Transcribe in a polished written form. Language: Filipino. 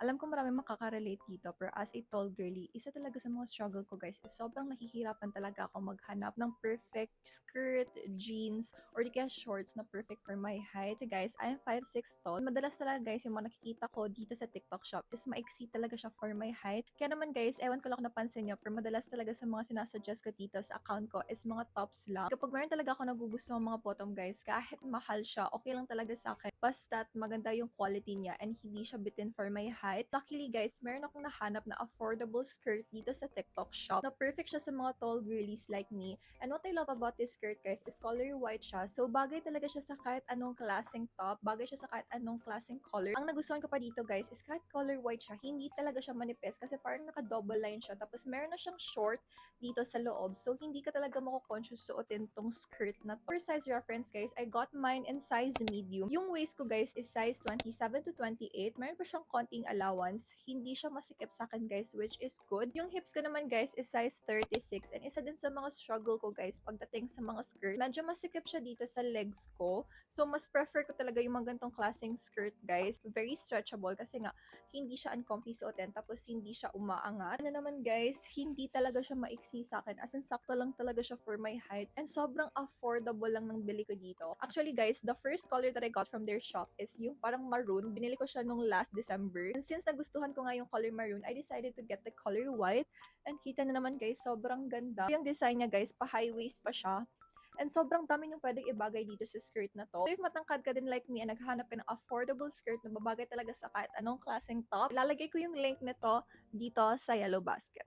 Alam ko maraming makaka-relate dito, pero as a tall girly, isa talaga sa mga struggle ko guys is sobrang nahihirapan talaga ako maghanap ng perfect skirt, jeans, or di kaya shorts na perfect for my height. So guys, I am 5'6" tall. Madalas talaga guys, yung mga nakikita ko dito sa TikTok shop is maiksi talaga siya for my height. Kaya naman guys, ewan ko lang kung napansin nyo, pero madalas talaga sa mga sinasuggest ko dito sa account ko is mga tops lang. Kapag meron talaga ako nagugustuhan mga bottom guys, kahit mahal siya, okay lang talaga sa akin. Basta't maganda yung quality niya and hindi siya bitin for my height. Luckily guys, meron akong nahanap na affordable skirt dito sa TikTok shop na perfect siya sa mga tall girlies like me. And what I love about this skirt guys is color white siya. So bagay talaga siya sa kahit anong klaseng top, bagay siya sa kahit anong klaseng color. Ang nagustuhan ko pa dito guys is kahit color white siya, hindi talaga siya manipis kasi parang naka-double line siya. Tapos meron na siyang short dito sa loob. So hindi ka talaga mako-conscious suotin tong skirt na to. For size reference guys, I got mine in size medium. Yung waist ko guys is size 27 to 28. Meron pa siyang konting allowance. Hindi siya masikip sa akin guys, which is good. Yung hips ko naman guys is size 36. And isa din sa mga struggle ko guys pagdating sa mga skirt. Medyo masikip siya dito sa legs ko. So mas prefer ko talaga yung mga ganitong klaseng skirt guys. Very stretchable kasi nga hindi siya uncomfy suotin tapos hindi siya umaangat. Ano naman guys, hindi talaga siya maiksi sa akin. As in sakto lang talaga siya for my height. And sobrang affordable lang ng bili ko dito. Actually guys, the first color that I got from their shop is yung parang maroon. Binili ko siya nung last December. And since nagustuhan ko nga yung color maroon, I decided to get the color white. And kita na naman guys, sobrang ganda. Yung design niya guys, pa high waist pa siya. And sobrang dami yung pwedeng ibagay dito sa skirt na to. So if matangkad ka din like me and naghahanap ka ng affordable skirt na babagay talaga sa kahit anong klaseng top, ilalagay ko yung link nito dito sa yellow basket.